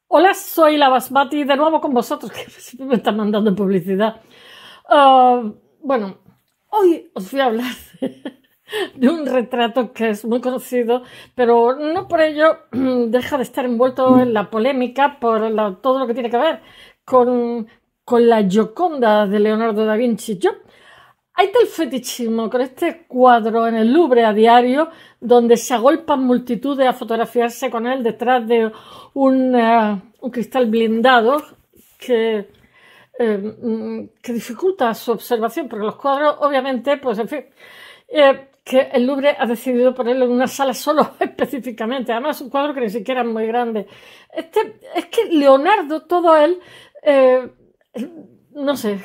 Hola, soy la Basmati de nuevo con vosotros, que siempre me están mandando publicidad. Bueno, hoy os voy a hablar de un retrato que es muy conocido, pero no por ello deja de estar envuelto en la polémica por todo lo que tiene que ver con, con la Gioconda de Leonardo da Vinci. Hay tal fetichismo con este cuadro en el Louvre a diario, donde se agolpan multitudes a fotografiarse con él detrás de un cristal blindado que, que dificulta su observación, porque los cuadros, obviamente, pues en fin, que el Louvre ha decidido ponerlo en una sala solo específicamente. Además, es un cuadro que ni siquiera es muy grande. Es que Leonardo, todo él, eh, no sé,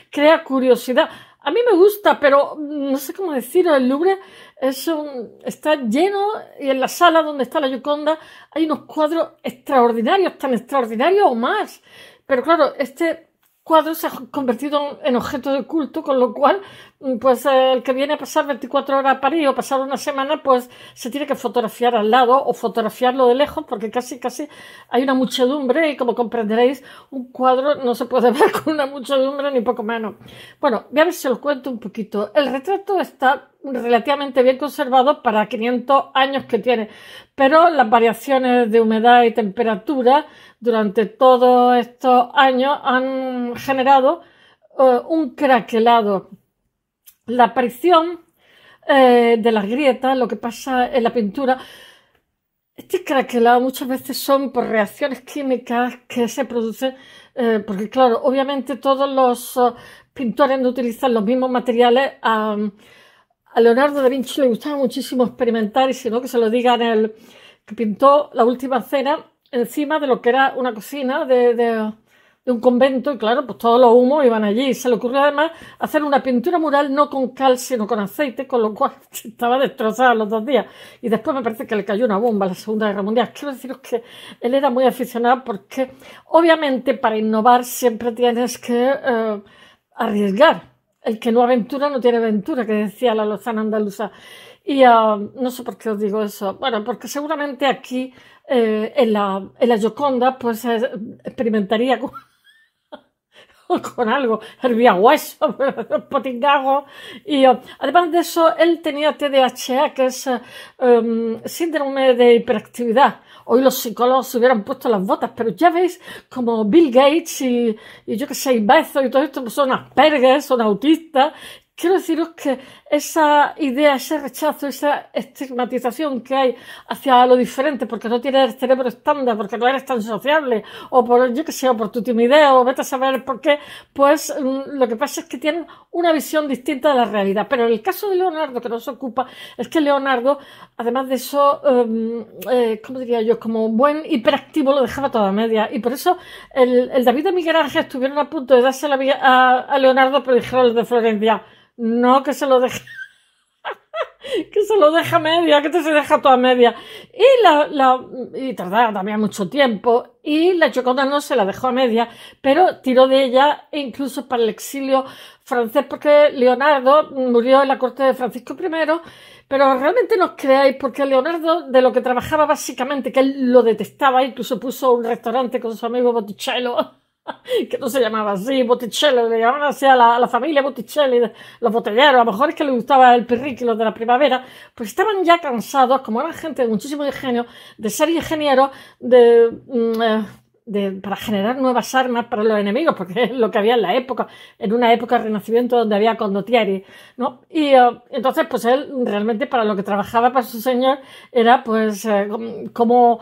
crea curiosidad. A mí me gusta, pero no sé cómo decirlo. El Louvre está lleno y en la sala donde está la Gioconda hay unos cuadros extraordinarios, tan extraordinarios o más. Pero claro, este cuadro se ha convertido en objeto de culto, con lo cual, pues el que viene a pasar 24 horas a París o pasar una semana, pues se tiene que fotografiar al lado o fotografiarlo de lejos, porque casi hay una muchedumbre y, como comprenderéis, un cuadro no se puede ver con una muchedumbre ni poco menos. Bueno, voy a ver si os cuento un poquito. El retrato está relativamente bien conservado para 500 años que tiene, pero las variaciones de humedad y temperatura durante todos estos años han generado un craquelado. La aparición de las grietas, lo que pasa en la pintura, este craquelado muchas veces son por reacciones químicas que se producen, porque claro, obviamente todos los pintores no utilizan los mismos materiales. A Leonardo da Vinci le gustaba muchísimo experimentar, y si no, que se lo digan, el que pintó La Última Cena encima de lo que era una cocina de un convento, y claro, pues todos los humos iban allí. Se le ocurrió además hacer una pintura mural no con cal, sino con aceite, con lo cual estaba destrozada los 2 días. Y después me parece que le cayó una bomba en la Segunda Guerra Mundial. Quiero deciros que él era muy aficionado, porque obviamente para innovar siempre tienes que arriesgar. El que no aventura no tiene ventura, que decía la lozana andaluza. Y no sé por qué os digo eso. Bueno, porque seguramente aquí en la Gioconda pues experimentaría con algo, hervía hueso, potingajo. Y además de eso, él tenía TDAH, que es síndrome de hiperactividad. Hoy los psicólogos se hubieran puesto las botas, pero ya veis como Bill Gates y yo que sé, Bezos y todo esto, pues son Asperger, son autistas. Quiero deciros que esa idea, ese rechazo, esa estigmatización que hay hacia lo diferente, porque no tienes el cerebro estándar, porque no eres tan sociable, o por, yo que sé, o por tu timidez, o vete a saber por qué, pues lo que pasa es que tienen una visión distinta de la realidad. Pero en el caso de Leonardo, que nos ocupa, es que Leonardo, además de eso, ¿cómo diría yo? Como un buen hiperactivo, lo dejaba toda media. Y por eso el David de Miguel Ángel estuvieron a punto de dársela a Leonardo, pero dijeron los de Florencia: no, que se lo deje, que se lo deja media, que te se deja toda media. Y tardaba también mucho tiempo. Y la Gioconda no se la dejó a media, pero tiró de ella incluso para el exilio francés, porque Leonardo murió en la corte de Francisco I. Pero realmente no os creáis, porque Leonardo, de lo que trabajaba básicamente, que él lo detestaba, incluso puso un restaurante con su amigo Botticello, que no se llamaba así, Botticelli, le llamaban así a la familia Botticelli, los botelleros. A lo mejor es que les gustaba el pirriqui, los de la primavera, pues estaban ya cansados, como eran gente de muchísimo ingenio, de ser ingenieros para generar nuevas armas para los enemigos, porque es lo que había en la época, en una época del Renacimiento donde había condottieri, ¿no? Y entonces, pues él realmente para lo que trabajaba para su señor era pues cómo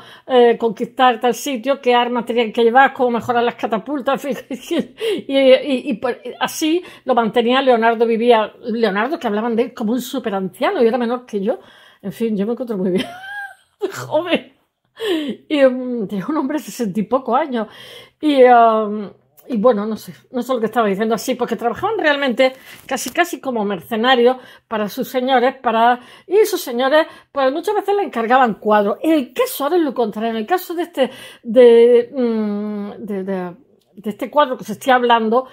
conquistar tal sitio, qué armas tenían que llevar, cómo mejorar las catapultas, en fin. Pues, así lo mantenía Leonardo. Vivía Leonardo, que hablaban de él como un súper anciano y era menor que yo. En fin, yo me encuentro muy bien joven. Y tenía un hombre de 60 y pocos años. Y bueno, no sé lo que estaba diciendo así, porque trabajaban realmente casi como mercenarios para sus señores, y sus señores pues muchas veces le encargaban cuadros. En el caso, ahora es lo contrario, en el caso de este cuadro que se está hablando,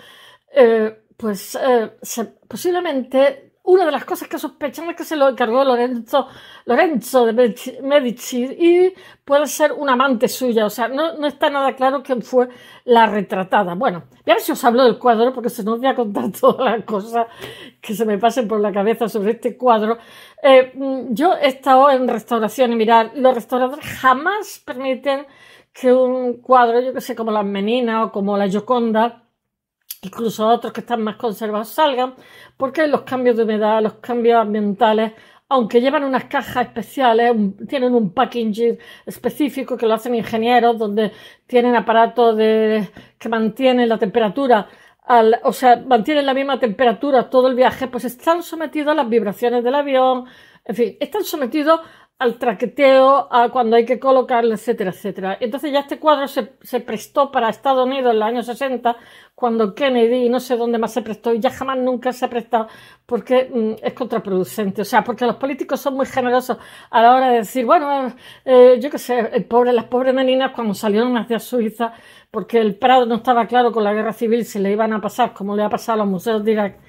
posiblemente una de las cosas que sospechan es que se lo encargó Lorenzo de Medici y puede ser un amante suya. O sea, no está nada claro quién fue la retratada. Bueno, voy a ver si os hablo del cuadro, porque se nos voy a contar todas las cosas que se me pasen por la cabeza sobre este cuadro. Yo he estado en restauración y mirad, los restauradores jamás permiten que un cuadro, yo que sé, como las Meninas o como la Gioconda, incluso otros que están más conservados, salgan, porque los cambios de humedad, los cambios ambientales, aunque llevan unas cajas especiales, tienen un packaging específico que lo hacen ingenieros, donde tienen aparatos que mantienen la temperatura, o sea, mantienen la misma temperatura todo el viaje, pues están sometidos a las vibraciones del avión, en fin, están sometidos al traqueteo, a cuando hay que colocarlo, etcétera, etcétera. Entonces ya este cuadro se prestó para Estados Unidos en los años 60, cuando Kennedy, y no sé dónde más se prestó, y ya jamás nunca se ha prestado porque es contraproducente. O sea, porque los políticos son muy generosos a la hora de decir, bueno, yo qué sé, las pobres meninas cuando salieron hacia Suiza, porque el Prado no estaba claro con la guerra civil si le iban a pasar como le ha pasado a los museos de Irak.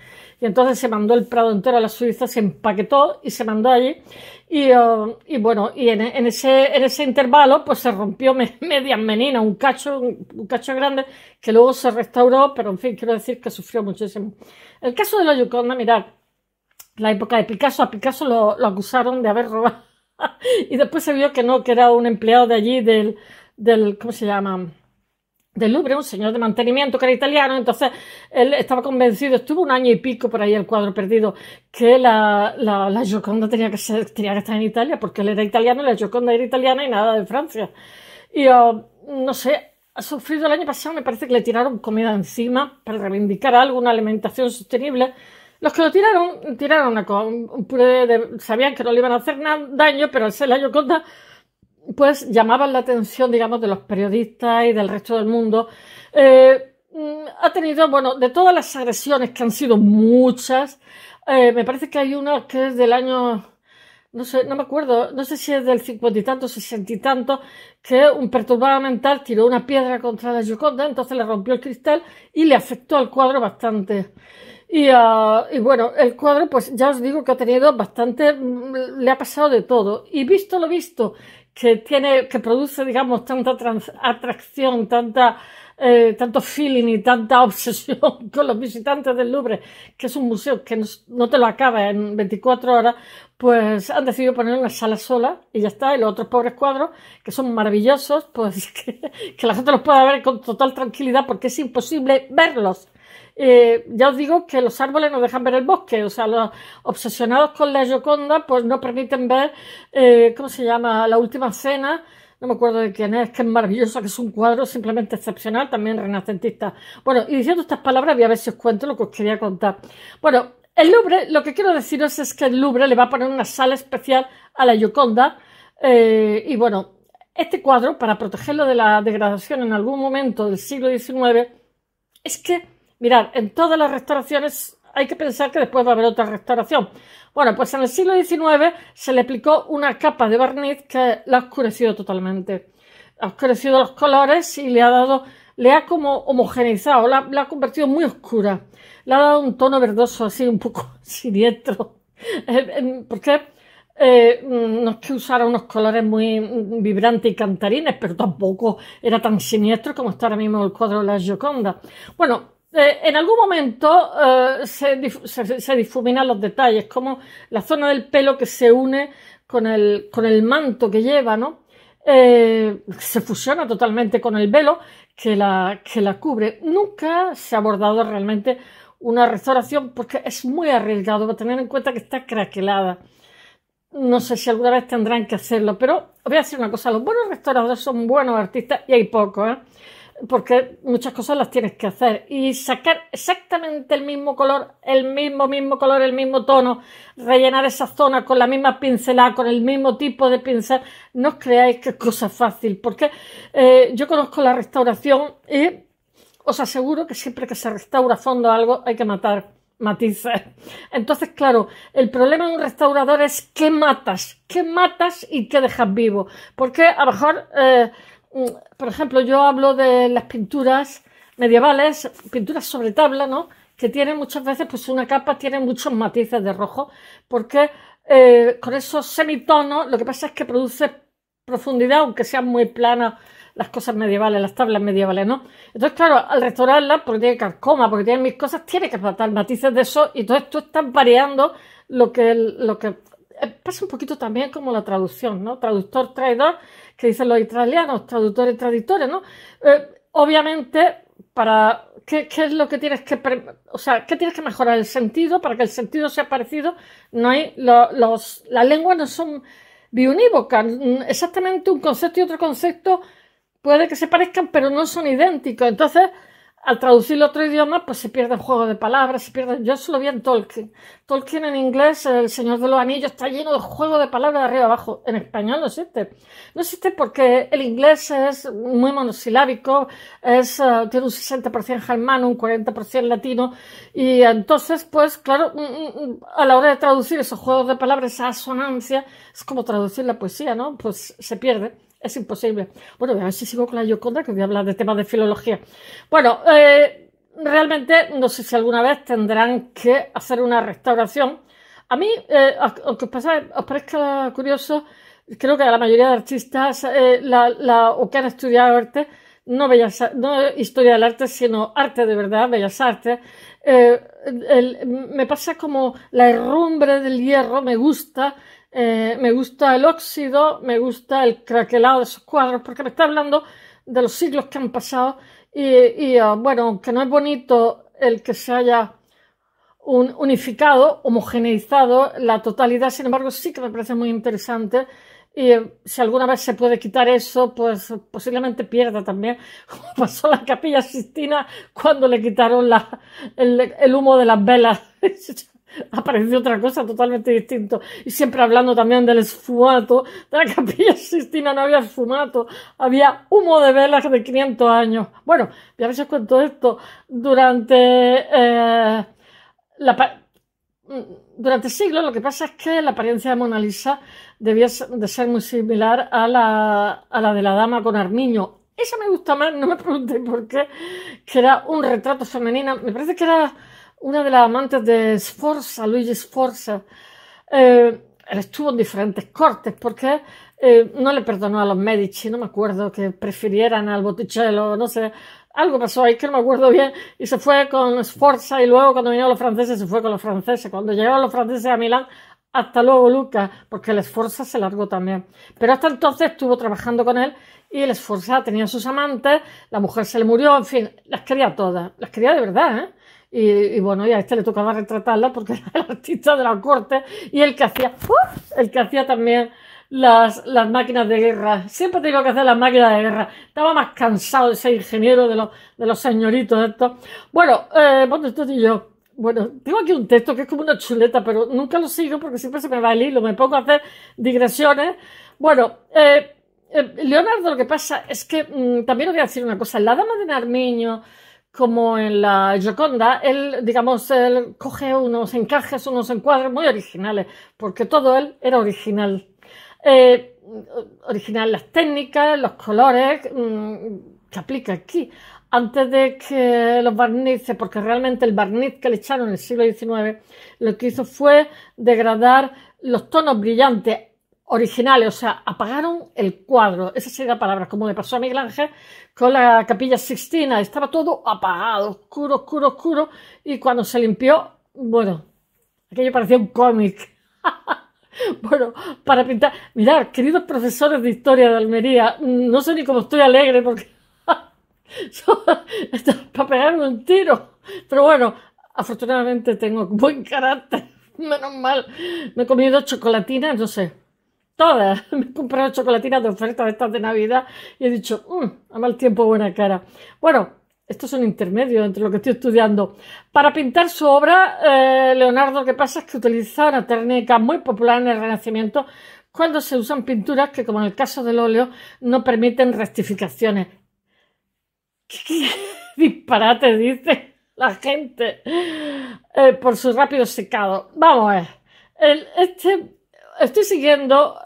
Y entonces se mandó el Prado entero a la Suiza, se empaquetó y se mandó allí. Y bueno, y en ese intervalo pues se rompió media menina, un cacho grande que luego se restauró, pero en fin, quiero decir que sufrió muchísimo. El caso de la Gioconda, mirad, la época de Picasso, a Picasso lo acusaron de haber robado y después se vio que no, que era un empleado de allí del ¿cómo se llama?, del Louvre, un señor de mantenimiento que era italiano. Entonces él estaba convencido, estuvo un año y pico por ahí el cuadro perdido, que la Gioconda tenía que estar en Italia, porque él era italiano y la Gioconda era italiana y nada de Francia. Y no sé, ha sufrido el año pasado, me parece que le tiraron comida encima para reivindicar algo, una alimentación sostenible. Los que lo tiraron un puré sabían que no le iban a hacer daño, pero al ser la Gioconda pues llamaban la atención, digamos, de los periodistas y del resto del mundo. Ha tenido, bueno, de todas las agresiones, que han sido muchas, me parece que hay una que es del año, no sé, no me acuerdo, no sé si es del 50 y tanto, 60 y tanto, que un perturbado mental tiró una piedra contra la Gioconda, entonces le rompió el cristal y le afectó al cuadro bastante. Y bueno, el cuadro, pues ya os digo que ha tenido bastante, le ha pasado de todo. Y visto lo visto, que produce, digamos, tanta atracción, tanto feeling y tanta obsesión con los visitantes del Louvre, que es un museo que no te lo acaba en 24 horas, pues han decidido poner una sala sola y ya está. Y los otros pobres cuadros, que son maravillosos, pues que la gente los pueda ver con total tranquilidad, porque es imposible verlos. Ya os digo que los árboles no dejan ver el bosque, o sea, los obsesionados con la Gioconda pues no permiten ver, ¿cómo se llama?, La Última Cena, no me acuerdo de quién es, que es maravilloso, que es un cuadro simplemente excepcional, también renacentista. Bueno, y diciendo estas palabras voy a ver si os cuento lo que os quería contar. Bueno, el Louvre, lo que quiero deciros es que el Louvre le va a poner una sala especial a la Gioconda, y bueno, este cuadro, para protegerlo de la degradación en algún momento del siglo XIX, es que mirad, en todas las restauraciones hay que pensar que después va a haber otra restauración. Bueno, pues en el siglo XIX se le aplicó una capa de barniz que la ha oscurecido totalmente. Ha oscurecido los colores y le ha como homogeneizado, la ha convertido muy oscura. Le ha dado un tono verdoso así, un poco siniestro. Porque no es que usara unos colores muy vibrantes y cantarines, pero tampoco era tan siniestro como está ahora mismo el cuadro de la Gioconda. Bueno, en algún momento se difuminan los detalles, como la zona del pelo que se une con el manto que lleva, ¿no? Se fusiona totalmente con el velo que la cubre. Nunca se ha abordado realmente una restauración porque es muy arriesgado, para tener en cuenta que está craquelada. No sé si alguna vez tendrán que hacerlo, pero os voy a decir una cosa, los buenos restauradores son buenos artistas y hay pocos, porque muchas cosas las tienes que hacer y sacar exactamente el mismo color, el mismo tono, rellenar esa zona con la misma pincelada, con el mismo tipo de pincel. No os creáis que es cosa fácil, porque yo conozco la restauración y os aseguro que siempre que se restaura a fondo algo hay que matar matices. Entonces, claro, el problema de un restaurador es qué matas y qué dejas vivo, porque a lo mejor por ejemplo, yo hablo de las pinturas medievales, pinturas sobre tabla, ¿no?, que tiene muchas veces, pues una capa tiene muchos matices de rojo, porque con esos semitonos lo que pasa es que produce profundidad, aunque sean muy planas las cosas medievales, las tablas medievales, ¿no? Entonces, claro, al restaurarlas, porque tiene carcoma, porque tiene mis cosas, tiene que tratar matices de eso, y entonces tú estás variando lo que pasa un poquito también como la traducción, ¿no? Traductor, traidor, que dicen los italianos, traductores, traducores, ¿no? Obviamente, ¿qué es lo que tienes que, o sea, qué tienes que mejorar? El sentido, para que el sentido sea parecido, no hay, las lenguas no son biunívocas, exactamente un concepto y otro concepto puede que se parezcan, pero no son idénticos. Entonces, al traducirlo a otro idioma, pues se pierde el juego de palabras, se pierde. Yo eso lo vi en Tolkien. Tolkien en inglés, El Señor de los Anillos, está lleno de juego de palabras de arriba abajo. En español no existe. No existe porque el inglés es muy monosilábico, tiene un 60% germano, un 40% latino, y entonces, pues, claro, a la hora de traducir esos juegos de palabras, esa asonancia, es como traducir la poesía, ¿no? Pues se pierde. Es imposible. Bueno, a ver si sigo con la Gioconda, que voy a hablar de temas de filología. Bueno, realmente no sé si alguna vez tendrán que hacer una restauración. A mí, aunque os parezca curioso, creo que a la mayoría de artistas o que han estudiado arte, no historia del arte, sino arte de verdad, bellas artes, me pasa como la herrumbre del hierro, me gusta el óxido, me gusta el craquelado de esos cuadros, porque me está hablando de los siglos que han pasado bueno, aunque no es bonito el que se haya unificado, homogeneizado la totalidad, sin embargo sí que me parece muy interesante y si alguna vez se puede quitar eso, pues posiblemente pierda también, como pasó en la Capilla Sixtina cuando le quitaron el humo de las velas. Apareció otra cosa totalmente distinta. Y siempre hablando también del esfumato. De la Capilla Sixtina no había esfumato, había humo de velas de 500 años. Bueno, ya a veces cuento esto. Durante siglos lo que pasa es que la apariencia de Mona Lisa debía de ser muy similar a la de la dama con armiño. Esa me gusta más, no me preguntéis por qué, que era un retrato femenino. Me parece que era una de las amantes de Sforza, Luigi Sforza. Él estuvo en diferentes cortes porque no le perdonó a los Medici, no me acuerdo, que prefirieran al Botticello, no sé, algo pasó ahí que no me acuerdo bien, y se fue con Sforza y luego cuando vinieron los franceses se fue con los franceses. Cuando llegaron los franceses a Milán, hasta luego Luca, porque el Sforza se largó también. Pero hasta entonces estuvo trabajando con él y el Sforza tenía sus amantes, la mujer se le murió, en fin, las quería todas, las quería de verdad, ¿eh? Y bueno, y a este le tocaba retratarla porque era el artista de la corte y el que hacía también las máquinas de guerra. Siempre tengo que hacer las máquinas de guerra. Estaba más cansado de ser ingeniero de los señoritos estos. Bueno, bueno, tengo aquí un texto que es como una chuleta, pero nunca lo sigo porque siempre se me va el hilo, me pongo a hacer digresiones. Bueno, Leonardo, lo que pasa es que también os voy a decir una cosa. La dama de Nariño, como en la Gioconda, él coge unos encajes, unos encuadres muy originales, porque todo él era original. Original las técnicas, los colores que aplica aquí. Antes de que los barnices, porque realmente el barniz que le echaron en el siglo XIX, lo que hizo fue degradar los tonos brillantes originales, o sea, apagaron el cuadro, esa sería la palabra, como le pasó a Miguel Ángel con la Capilla Sixtina, estaba todo apagado, oscuro, oscuro, oscuro, y cuando se limpió, bueno, aquello parecía un cómic. Bueno, para pintar, mirad, queridos profesores de historia de Almería, no sé ni cómo estoy alegre porque esto es para pegarme un tiro, pero bueno, afortunadamente tengo buen carácter, menos mal, me he comido chocolatinas, no sé, todas. Me he comprado chocolatinas de oferta de estas de Navidad y he dicho, a mal tiempo, buena cara. Bueno, esto es un intermedio entre lo que estoy estudiando. Para pintar su obra, Leonardo, lo que pasa es que utiliza una técnica muy popular en el Renacimiento cuando se usan pinturas que, como en el caso del óleo, no permiten rectificaciones. ¿Qué disparate dice la gente por su rápido secado? Vamos a ver. Estoy siguiendo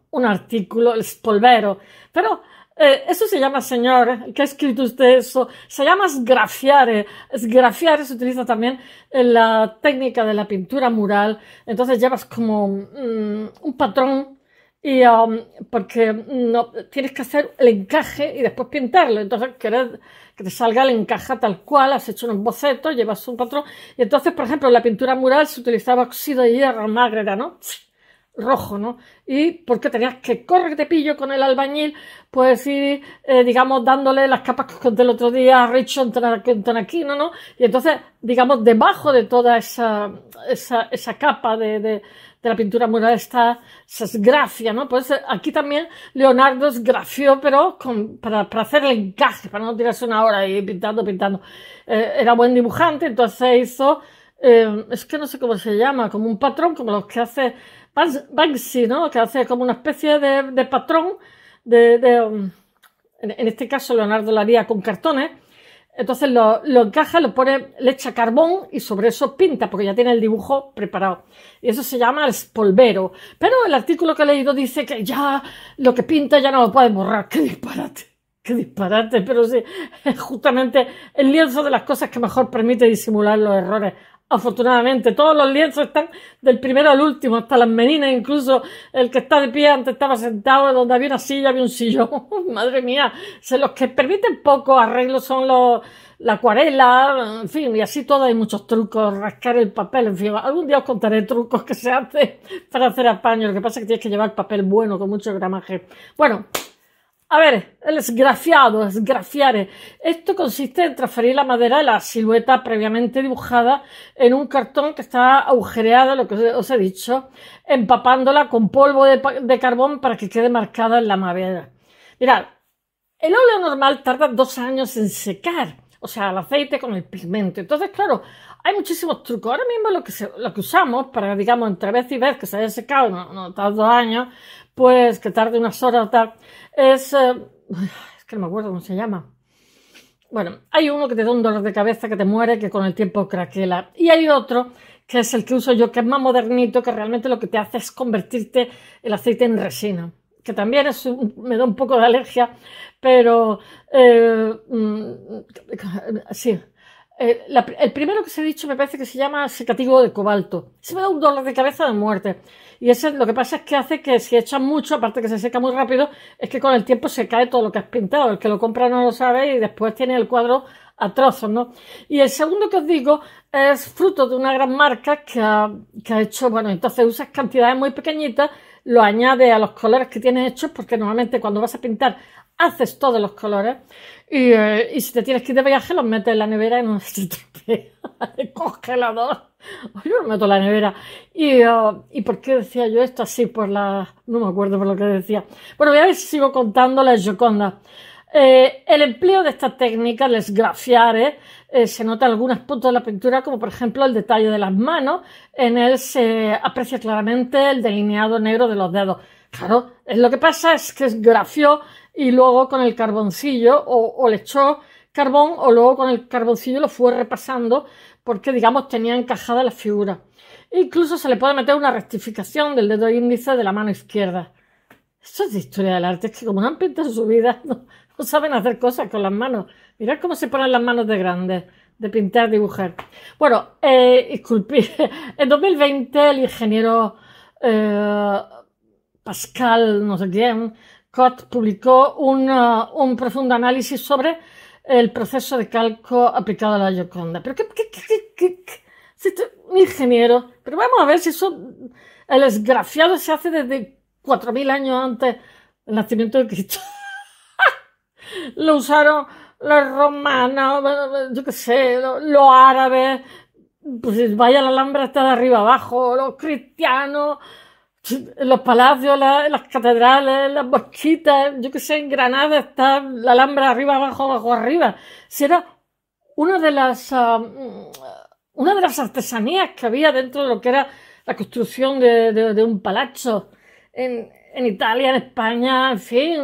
un artículo, el Spolvero, pero Eso se llama, señor, ¿qué ha escrito usted eso? Se llama sgrafiare. Sgrafiare se utiliza también en la técnica de la pintura mural. Entonces llevas como un patrón y porque no, tienes que hacer el encaje y después pintarlo. Entonces querés que te salga el encaje tal cual, has hecho un boceto, llevas un patrón. Y entonces, por ejemplo, en la pintura mural se utilizaba óxido de hierro, magrera, ¿no? Rojo, ¿no? Y porque tenías que correr de pillo con el albañil, pues ir, digamos, dándole las capas que os conté el otro día, Richon Tonaquino, ¿no? Y entonces, digamos, debajo de toda esa capa de la pintura mural está, se esgrafia, ¿no? Pues aquí también Leonardo esgrafió, pero para hacer el encaje, para no tirarse una hora ahí pintando. Era buen dibujante, entonces hizo, es que no sé cómo se llama, como un patrón, como los que hace Banksy, ¿no? Que hace como una especie de patrón en este caso Leonardo lo haría con cartones. Entonces lo encaja, lo pone, le echa carbón y sobre eso pinta, porque ya tiene el dibujo preparado. Y eso se llama el spolvero. Pero el artículo que he leído dice que ya lo que pinta ya no lo puede borrar. ¡Qué disparate! ¡Qué disparate! Pero sí, es justamente el lienzo de las cosas que mejor permite disimular los errores. Afortunadamente, todos los lienzos están del primero al último, hasta las meninas, incluso el que está de pie antes estaba sentado, donde había una silla, había un sillón. Madre mía, los que permiten poco arreglo son la acuarela, en fin, y así todo hay muchos trucos, rascar el papel, en fin, algún día os contaré trucos que se hacen para hacer apaño, lo que pasa es que tienes que llevar papel bueno, con mucho gramaje. Bueno, a ver, el esgrafiado, esgrafiare. Esto consiste en transferir la madera de la silueta previamente dibujada en un cartón que está agujereado, lo que os he dicho, empapándola con polvo de carbón para que quede marcada en la madera. Mirad, el óleo normal tarda 2 años en secar, o sea, el aceite con el pigmento. Entonces, claro, hay muchísimos trucos. Ahora mismo lo que usamos para, digamos, entre vez y vez que se haya secado, no tarda 2 años, pues que tarde unas horas o tal, es que no me acuerdo cómo se llama. Bueno, hay uno que te da un dolor de cabeza que te muere, que con el tiempo craquela. Y hay otro, que es el que uso yo, que es más modernito, que realmente lo que te hace es convertirte el aceite en resina. Que también me da un poco de alergia, pero sí. El primero que os he dicho me parece que se llama secativo de cobalto. Se me da un dolor de cabeza de muerte. Y ese lo que pasa es que hace que si echas mucho, aparte que se seca muy rápido, es que con el tiempo se cae todo lo que has pintado. El que lo compra no lo sabe y después tiene el cuadro a trozos, ¿no? Y el segundo que os digo es fruto de una gran marca que ha hecho, bueno, entonces usas cantidades muy pequeñitas, lo añades a los colores que tienes hechos, porque normalmente cuando vas a pintar haces todos los colores y si te tienes que ir de viaje los metes en la nevera y no se estropea el congelador. Yo lo meto en la nevera. ¿Y por qué decía yo esto? Así no me acuerdo por lo que decía. Bueno, voy a ver si sigo contando la Gioconda. El empleo de esta técnica, el sgrafiare, se nota en algunos puntos de la pintura, como por ejemplo el detalle de las manos. En él se aprecia claramente el delineado negro de los dedos. Claro, lo que pasa es que esgrafió y luego con el carboncillo o le echó carbón o luego con el carboncillo lo fue repasando porque, digamos, tenía encajada la figura. Incluso se le puede meter una rectificación del dedo índice de la mano izquierda. Esto es de historia del arte, es que como no han pintado en su vida, no saben hacer cosas con las manos. Mirad cómo se ponen las manos de grandes, de pintar, dibujar. Bueno, disculpe, en 2020 el ingeniero Pascal, no sé quién, Cot, publicó un profundo análisis sobre el proceso de calco aplicado a la Gioconda. Pero un ingeniero, pero vamos a ver si el esgrafiado se hace desde 4000 años antes del nacimiento de Cristo. Lo usaron los romanos, yo qué sé, los árabes, pues vaya la Alhambra está de arriba abajo, los cristianos, los palacios, las catedrales, las mezquitas, yo qué sé, en Granada está la Alhambra arriba abajo, abajo arriba. Si era una de las artesanías que había dentro de lo que era la construcción de un palazzo en Italia, en España, en fin.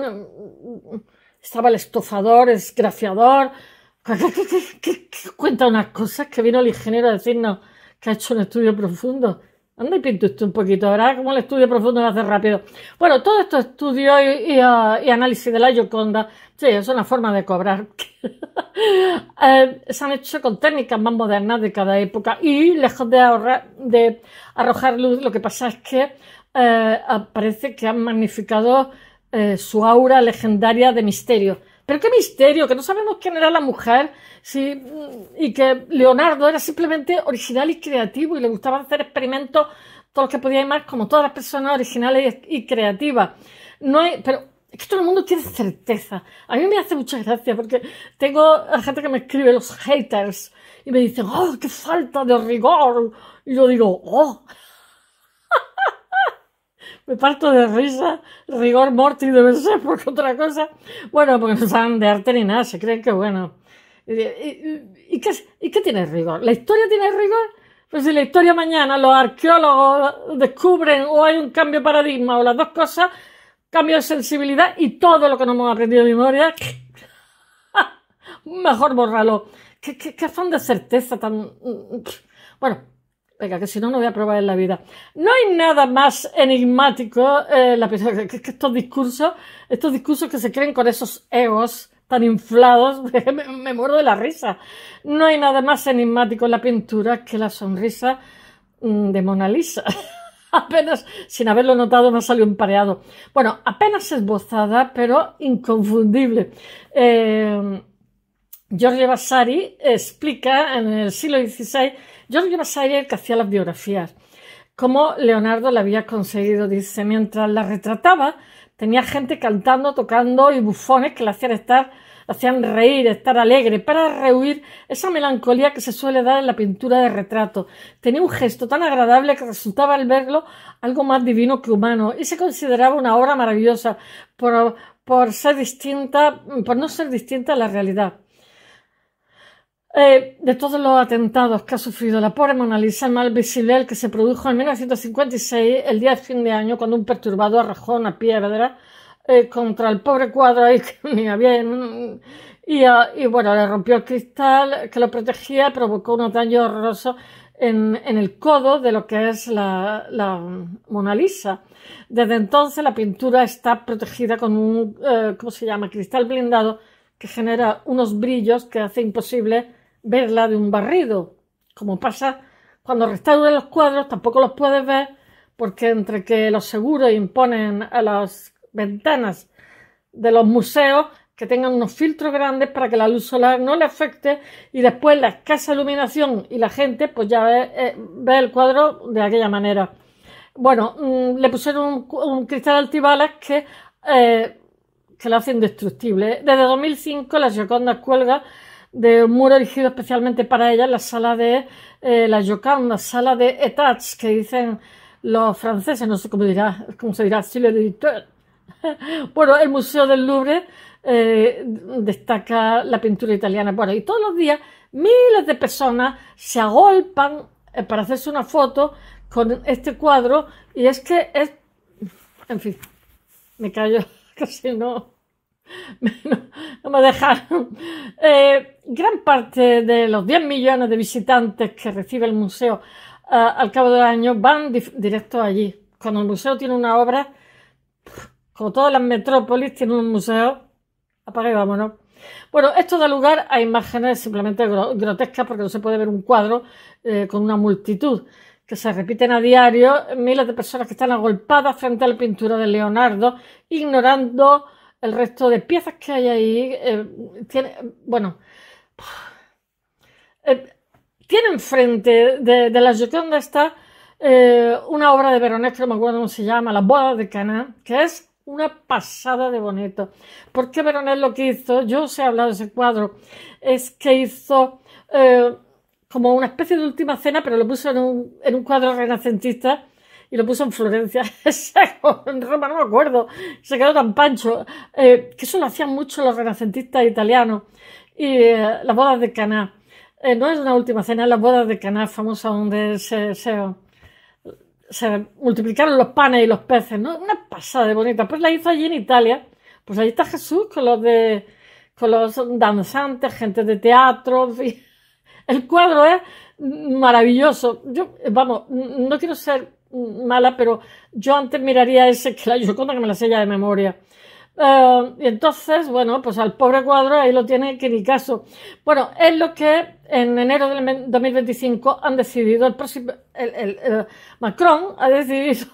Estaba el estofador, el esgrafiador. Que cuenta unas cosas que vino el ingeniero a decirnos que ha hecho un estudio profundo. Anda y pinta usted un poquito, ¿verdad? Como el estudio profundo lo hace rápido. Bueno, todos estos estudios y análisis de la Gioconda, sí, es una forma de cobrar. Se han hecho con técnicas más modernas de cada época y lejos de arrojar luz, lo que pasa es que parece que han magnificado su aura legendaria de misterio. Pero qué misterio, que no sabemos quién era la mujer y que Leonardo era simplemente original y creativo y le gustaba hacer experimentos todo lo que podía y más, como todas las personas originales y creativas. No hay, pero es que todo el mundo tiene certeza. A mí me hace mucha gracia porque tengo gente que me escribe, los haters, y me dicen, oh, qué falta de rigor. Y yo digo, oh, me parto de risa, rigor mortis debe ser por otra cosa. Bueno, porque no saben de arte ni nada, se creen que bueno. ¿Y qué tiene rigor? ¿La historia tiene rigor? Pues si la historia mañana los arqueólogos descubren o hay un cambio de paradigma o las dos cosas, cambio de sensibilidad y todo lo que no hemos aprendido de memoria, mejor borrarlo. ¿Qué afán de certeza tan... Bueno, venga, que si no, no voy a probar en la vida. No hay nada más enigmático que estos discursos que se creen con esos egos tan inflados, me muero de la risa. No hay nada más enigmático en la pintura que la sonrisa de Mona Lisa. Apenas, sin haberlo notado, me ha salido un pareado. Bueno, apenas esbozada, pero inconfundible. Giorgio Vasari explica en el siglo XVI, Giorgio Vasari el que hacía las biografías, cómo Leonardo la había conseguido. Dice, mientras la retrataba, tenía gente cantando, tocando y bufones que la hacían reír, estar alegre, para rehuir esa melancolía que se suele dar en la pintura de retrato. Tenía un gesto tan agradable que resultaba al verlo algo más divino que humano y se consideraba una obra maravillosa por no ser distinta a la realidad. De todos los atentados que ha sufrido la pobre Mona Lisa, el mal visible, el que se produjo en 1956, el día de fin de año, cuando un perturbado arrojó una piedra contra el pobre cuadro ahí que ni había... Y bueno, le rompió el cristal que lo protegía, provocó unos daños horrorosos en el codo de lo que es la Mona Lisa. Desde entonces la pintura está protegida con un, ¿cómo se llama?, cristal blindado que genera unos brillos que hace imposible verla de un barrido. Como pasa cuando restauran los cuadros, tampoco los puedes ver porque entre que los seguros imponen a las ventanas de los museos que tengan unos filtros grandes para que la luz solar no le afecte y después la escasa iluminación y la gente pues ya ve el cuadro de aquella manera. Bueno, le pusieron un cristal altibalas que lo hace indestructible. Desde 2005 la Gioconda cuelga de un muro erigido especialmente para ella en la sala de la Gioconda, sala de étage, que dicen los franceses, no sé cómo se dirá, si le editeur. Bueno, el Museo del Louvre destaca la pintura italiana. Bueno, y todos los días miles de personas se agolpan para hacerse una foto con este cuadro y es que es... En fin, me callo, casi no me dejaron. Gran parte de los 10 millones de visitantes que recibe el museo al cabo del año van directo allí. Cuando el museo tiene una obra, como todas las metrópolis tienen un museo, apaga y vámonos. Bueno, esto da lugar a imágenes simplemente grotescas porque no se puede ver un cuadro con una multitud que se repiten a diario, miles de personas que están agolpadas frente a la pintura de Leonardo, ignorando el resto de piezas que hay ahí. Tiene enfrente de la Gioconda está una obra de Veronés, que no me acuerdo cómo se llama, Las bodas de Caná, que es una pasada de bonito. ¿Por qué Veronés lo que hizo? Yo os he hablado de ese cuadro. Es que hizo como una especie de última cena, pero lo puso en un cuadro renacentista y lo puso en Florencia. En Roma no me acuerdo. Se quedó tan pancho. Que eso lo hacían mucho los renacentistas italianos. Y las bodas de Caná. No es una última cena, es las bodas de Caná, famosa, donde se multiplicaron los panes y los peces, ¿no? Una pasada de bonita. Pues la hizo allí en Italia. Pues allí está Jesús con los danzantes, gente de teatro. El cuadro es maravilloso. Yo, vamos, no quiero ser mala, pero yo antes miraría ese que la Gioconda, que me la sé ya de memoria. Y entonces, bueno, pues al pobre cuadro ahí lo tiene que ni caso. Bueno, es lo que en enero del 2025 han decidido, Macron ha decidido,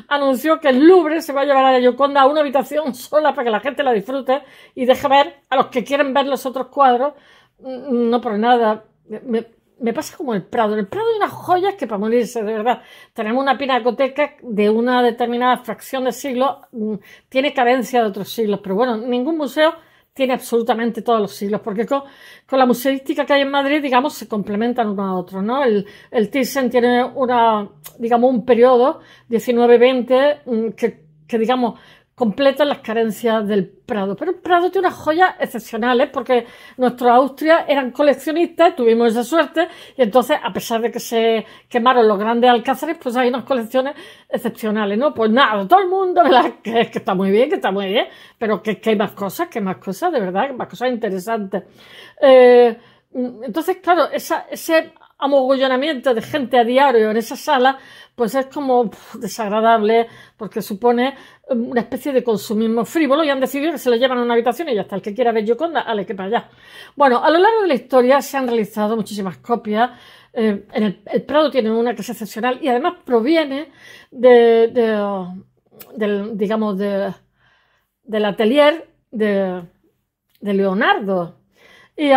anunció que el Louvre se va a llevar a la Gioconda a una habitación sola para que la gente la disfrute y deje ver a los que quieren ver los otros cuadros. No por nada. Me pasa como el Prado. En el Prado hay unas joyas que para morirse, de verdad. Tenemos una pinacoteca de una determinada fracción de siglos, tiene carencia de otros siglos, pero bueno, ningún museo tiene absolutamente todos los siglos, porque con la museística que hay en Madrid, digamos, se complementan uno a otro, ¿no? El Thyssen tiene digamos, un periodo, 19-20, que digamos, completan las carencias del Prado. Pero el Prado tiene unas joyas excepcionales porque nuestros Austria eran coleccionistas, tuvimos esa suerte, y entonces, a pesar de que se quemaron los grandes alcázares, pues hay unas colecciones excepcionales, ¿no? Pues nada, todo el mundo que está muy bien, pero que hay más cosas, de verdad, más cosas interesantes. Entonces, claro, ese amogollonamiento de gente a diario en esa sala, pues es como desagradable, porque supone una especie de consumismo frívolo, y han decidido que se lo llevan a una habitación y ya está, el que quiera ver Gioconda, ale que para allá. Bueno, a lo largo de la historia se han realizado muchísimas copias. El Prado tiene una que es excepcional y además proviene digamos, del atelier de Leonardo, y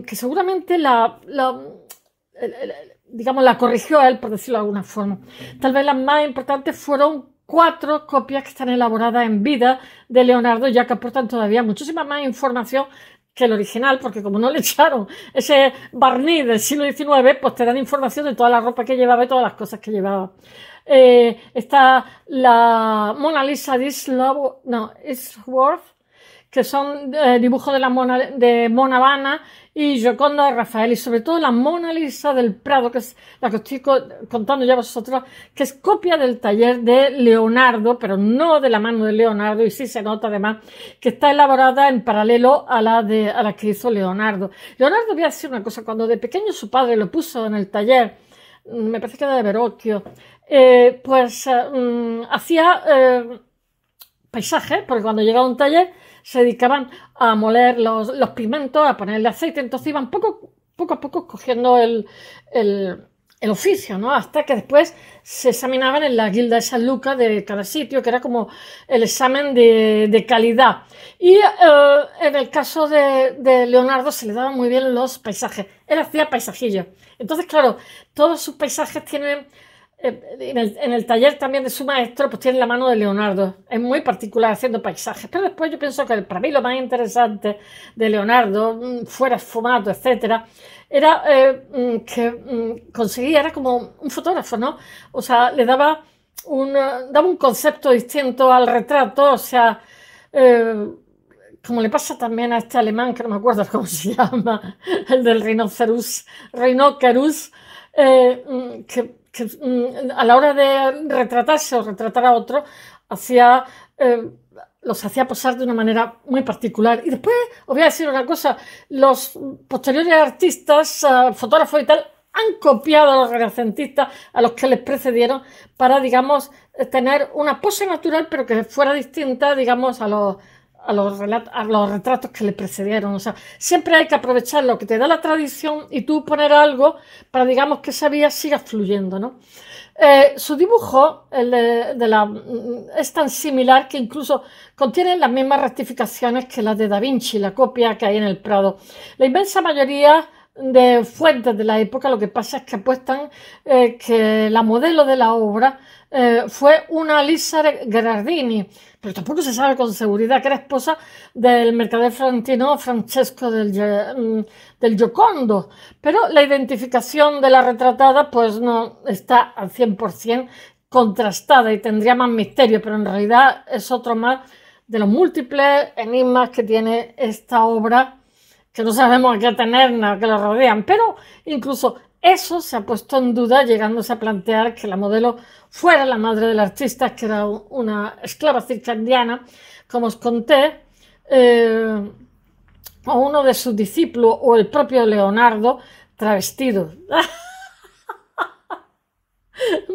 que seguramente digamos, la corrigió él, por decirlo de alguna forma. Tal vez las más importantes fueron 4 copias que están elaboradas en vida de Leonardo, ya que aportan todavía muchísima más información que el original, porque como no le echaron ese barniz del siglo XIX, pues te dan información de toda la ropa que llevaba y todas las cosas que llevaba. Está la Mona Lisa de Isworth, que son dibujos de Mona Habana y Gioconda de Rafael, y sobre todo la Mona Lisa del Prado, que es la que os estoy contando ya a vosotros, que es copia del taller de Leonardo, pero no de la mano de Leonardo, y sí se nota además que está elaborada en paralelo a la que hizo Leonardo. Leonardo, voy a decir una cosa, cuando de pequeño su padre lo puso en el taller, me parece que era de Verrocchio, hacía paisajes, porque cuando llegaba a un taller se dedicaban a moler los pigmentos, a ponerle aceite, entonces iban poco a poco cogiendo el oficio, ¿no? Hasta que después se examinaban en la guilda de San Lucas de cada sitio, que era como el examen de calidad. Y en el caso de Leonardo se le daban muy bien los paisajes. Él hacía paisajillos. Entonces, claro, todos sus paisajes tienen... En el taller también de su maestro, pues tiene la mano de Leonardo. Es muy particular haciendo paisajes. Pero después yo pienso que para mí lo más interesante de Leonardo, fuera esfumado, etcétera, era que conseguía, era como un fotógrafo, ¿no? O sea, le daba un concepto distinto al retrato, o sea, como le pasa también a este alemán, que no me acuerdo cómo se llama, el del Rhinoceros, que a la hora de retratarse o retratar a otro, los hacía posar de una manera muy particular. Y después, os voy a decir una cosa, los posteriores artistas, fotógrafos y tal, han copiado a los renacentistas, a los que les precedieron, para, digamos, tener una pose natural, pero que fuera distinta, digamos, a los retratos que le precedieron. O sea, siempre hay que aprovechar lo que te da la tradición y tú poner algo para, digamos, que esa vía siga fluyendo, ¿no? Su dibujo es tan similar que incluso contiene las mismas rectificaciones que las de Da Vinci, la copia que hay en el Prado. La inmensa mayoría de fuentes de la época, lo que pasa es que apuestan que la modelo de la obra fue una Lisa Gherardini, pero tampoco se sabe con seguridad que era esposa del mercader florentino Francesco del Giocondo, pero la identificación de la retratada pues no está al 100% contrastada y tendría más misterio, pero en realidad es otro más de los múltiples enigmas que tiene esta obra, que no sabemos a qué tener, que lo rodean, pero incluso eso se ha puesto en duda, llegándose a plantear que la modelo fuera la madre del artista, que era una esclava circadiana, como os conté, o uno de sus discípulos, o el propio Leonardo, travestido.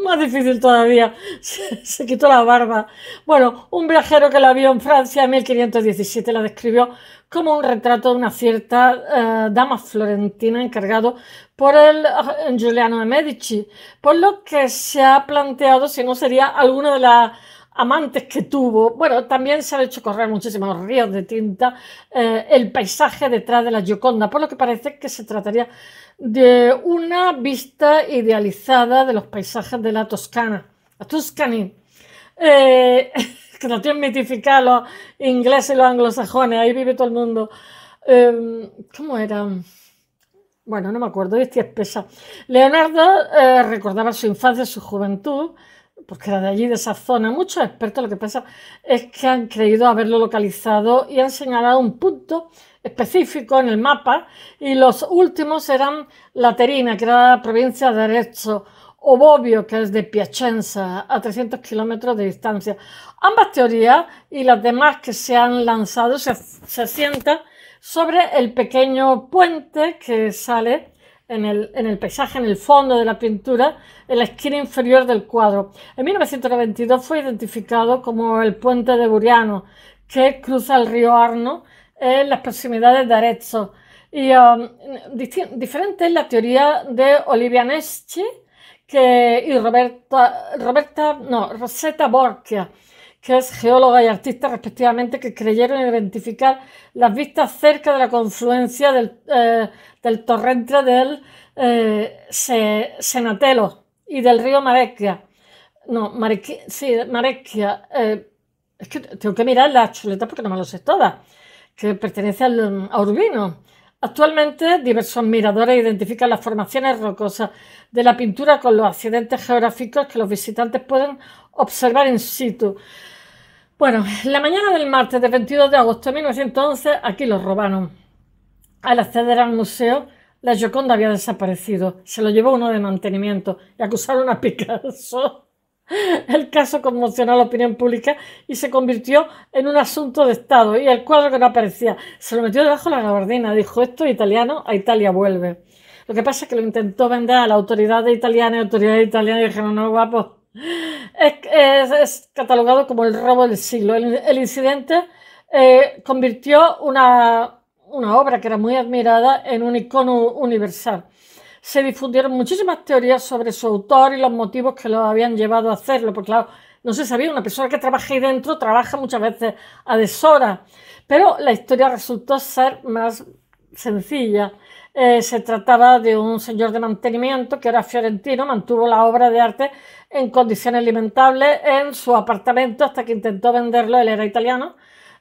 Más difícil todavía, se quitó la barba. Bueno, un viajero que la vio en Francia en 1517 la describió como un retrato de una cierta dama florentina encargado por el Giuliano de Medici, por lo que se ha planteado si no sería alguna de las amantes que tuvo. Bueno, también se han hecho correr muchísimos ríos de tinta el paisaje detrás de la Gioconda, por lo que parece que se trataría de una vista idealizada de los paisajes de la Toscana, la Tuscany, que la tienen mitificada los ingleses y los anglosajones, ahí vive todo el mundo. ¿Cómo era? Bueno, no me acuerdo, estoy espesa. Leonardo recordaba su infancia, su juventud, porque era de allí, de esa zona. Muchos expertos lo que pasa es que han creído haberlo localizado y han señalado un punto específico en el mapa, y los últimos eran Laterina, que era la provincia de Arezzo, o Bobbio, que es de Piacenza, a 300 kilómetros de distancia. Ambas teorías y las demás que se han lanzado se asientan sobre el pequeño puente que sale en el paisaje, en el fondo de la pintura, en la esquina inferior del cuadro. En 1992 fue identificado como el puente de Buriano, que cruza el río Arno en las proximidades de Arezzo. Y diferente es la teoría de Olivia Nesci y Rosetta Borchia, que es geóloga y artista respectivamente, que creyeron identificar las vistas cerca de la confluencia del torrente del Senatelo y del río Marecchia. No, Marecchia. Es que tengo que mirar las chuletas porque no me lo sé todas, que pertenece a Urbino. Actualmente, diversos miradores identifican las formaciones rocosas de la pintura con los accidentes geográficos que los visitantes pueden observar in situ. Bueno, la mañana del martes del 22 de agosto de 1911, aquí los robaron. Al acceder al museo, la Gioconda había desaparecido. Se lo llevó uno de mantenimiento y acusaron a Picasso. El caso conmocionó a la opinión pública y se convirtió en un asunto de Estado, y el cuadro que no aparecía se lo metió debajo de la gabardina. Dijo: esto es italiano, a Italia vuelve. Lo que pasa es que lo intentó vender a la autoridad italiana, y dijeron: no, guapo. Es catalogado como el robo del siglo. El incidente convirtió una obra que era muy admirada en un icono universal. Se difundieron muchísimas teorías sobre su autor y los motivos que lo habían llevado a hacerlo, porque claro, no se sabía. Una persona que trabaja ahí dentro trabaja muchas veces a deshora, pero la historia resultó ser más sencilla. Se trataba de un señor de mantenimiento que era fiorentino, mantuvo la obra de arte en condiciones lamentables en su apartamento hasta que intentó venderlo. Él era italiano,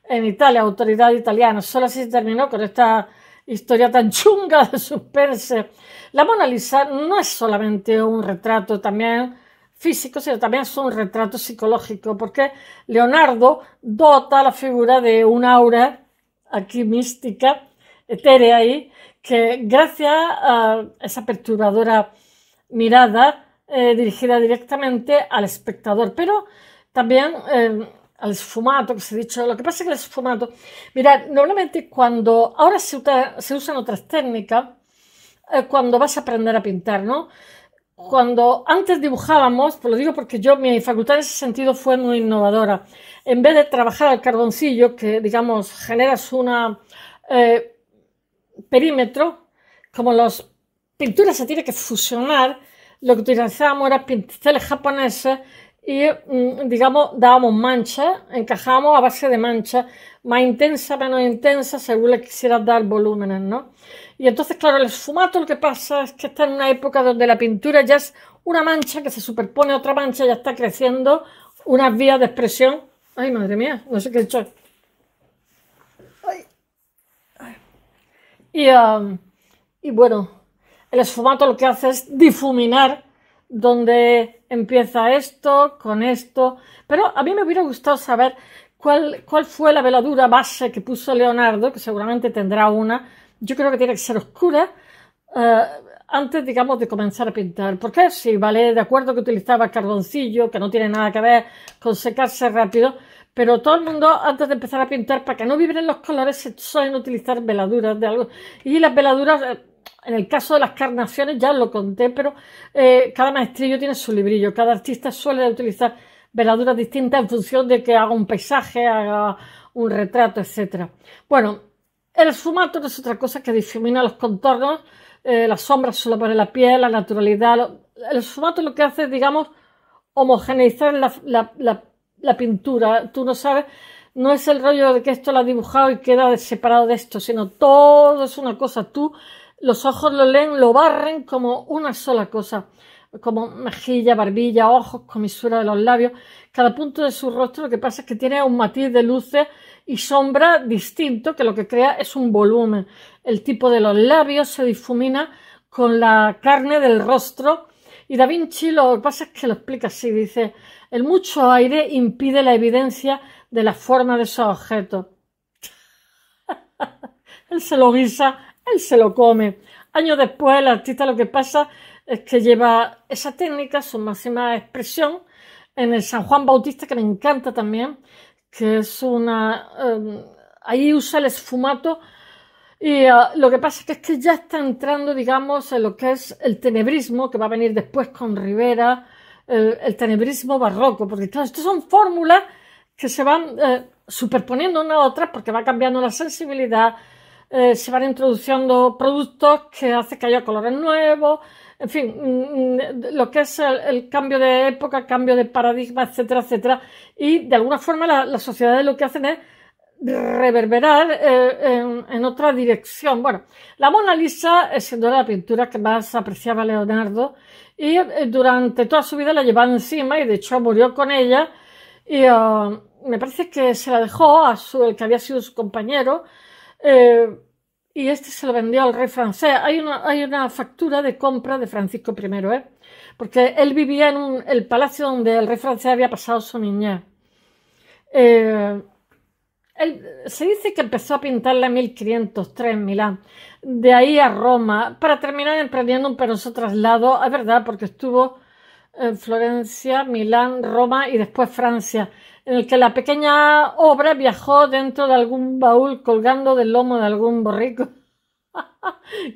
en Italia, autoridad italiana. Solo así se terminó con esta historia tan chunga de suspense. La Mona Lisa no es solamente un retrato también físico, sino también es un retrato psicológico, porque Leonardo dota la figura de un aura aquí mística, etérea ahí, que gracias a esa perturbadora mirada dirigida directamente al espectador, pero también al esfumato que se ha dicho. Lo que pasa es que el esfumato, mirad, normalmente cuando ahora se usan otras técnicas, cuando vas a aprender a pintar, ¿no? Cuando antes dibujábamos, pues lo digo porque mi facultad en ese sentido fue muy innovadora. En vez de trabajar al carboncillo, que digamos generas una perímetro, como las pinturas se tiene que fusionar, lo que utilizábamos era pinceles japoneses y, digamos, dábamos mancha, encajamos a base de mancha, más intensa, menos intensa, según le quisieras dar volúmenes, ¿no? Y entonces, claro, el esfumato, lo que pasa es que está en una época donde la pintura ya es una mancha que se superpone a otra mancha, ya está creciendo unas vías de expresión. Ay, madre mía, no sé qué he hecho. Y bueno, el esfumato lo que hace es difuminar donde empieza esto con esto. Pero a mí me hubiera gustado saber cuál fue la veladura base que puso Leonardo, que seguramente tendrá una. Yo creo que tiene que ser oscura antes, digamos, de comenzar a pintar. Porque sí, vale, de acuerdo que utilizaba carboncillo, que no tiene nada que ver con secarse rápido, pero todo el mundo, antes de empezar a pintar, para que no vibren los colores, se suelen utilizar veladuras de algo. Y las veladuras En el caso de las carnaciones ya os lo conté, pero cada maestrillo tiene su librillo. Cada artista suele utilizar veladuras distintas en función de que haga un paisaje, haga un retrato, etc. Bueno, el esfumato no es otra cosa que difumina los contornos, las sombras solo pone la piel, la naturalidad. El esfumato lo que hace es, digamos, homogeneizar la pintura. Tú no sabes, no es el rollo de que esto lo ha dibujado y queda separado de esto, sino todo es una cosa. Tú, los ojos lo leen, lo barren como una sola cosa, como mejilla, barbilla, ojos, comisura de los labios. Cada punto de su rostro lo que pasa es que tiene un matiz de luces y sombra distinto, que lo que crea es un volumen. El tipo de los labios se difumina con la carne del rostro. Y Da Vinci lo que pasa es que lo explica así, dice: el mucho aire impide la evidencia de la forma de esos objetos. Él se lo guisa, él se lo come. Años después, el artista lo que pasa es que lleva esa técnica, su máxima expresión, en el San Juan Bautista, que me encanta también, que es una... ahí usa el esfumato y lo que pasa es que ya está entrando, digamos, en lo que es el tenebrismo, que va a venir después con Rivera, el tenebrismo barroco, porque claro, estas son fórmulas que se van superponiendo una a otra porque va cambiando la sensibilidad, se van introduciendo productos que hacen que haya colores nuevos, en fin, lo que es el cambio de época, cambio de paradigma, etcétera, etcétera. Y de alguna forma las sociedades lo que hacen es reverberar en otra dirección. Bueno, la Mona Lisa es sin duda la pintura que más apreciaba Leonardo y durante toda su vida la llevaba encima y de hecho murió con ella y me parece que se la dejó a el que había sido su compañero y este se lo vendió al rey francés. Hay una factura de compra de Francisco I, porque él vivía en el palacio donde el rey francés había pasado su niñez. Se dice que empezó a pintarla en 1503 en Milán, de ahí a Roma, para terminar emprendiendo un penoso traslado, es verdad, porque estuvo en Florencia, Milán, Roma y después Francia, en el que la pequeña obra viajó dentro de algún baúl colgando del lomo de algún borrico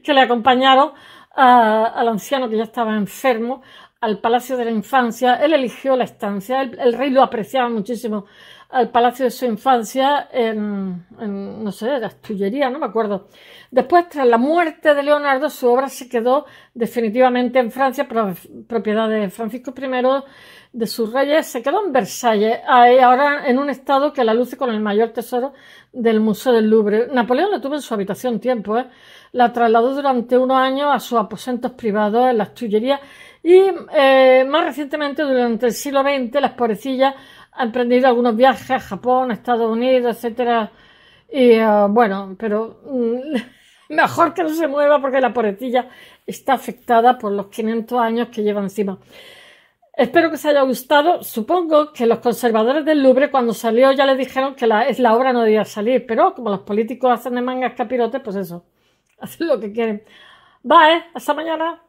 que le acompañaron al anciano que ya estaba enfermo, al Palacio de la Infancia. Él eligió la estancia, el rey lo apreciaba muchísimo, al palacio de su infancia no sé, las Tullerías, no me acuerdo. Después, tras la muerte de Leonardo, su obra se quedó definitivamente en Francia, propiedad de Francisco I, de sus reyes, se quedó en Versalles, ahora en un estado que la luce con el mayor tesoro del Museo del Louvre. Napoleón la tuvo en su habitación tiempo, la trasladó durante unos años a sus aposentos privados en las Tullerías y más recientemente, durante el siglo XX, las pobrecillas ha emprendido algunos viajes a Japón, a Estados Unidos, etcétera. Y bueno, pero mejor que no se mueva porque la pobrecilla está afectada por los 500 años que lleva encima. Espero que os haya gustado. Supongo que los conservadores del Louvre, cuando salió, ya les dijeron que la obra no debía salir, pero como los políticos hacen de mangas capirotes, pues eso, hacen lo que quieren. Bye, hasta mañana.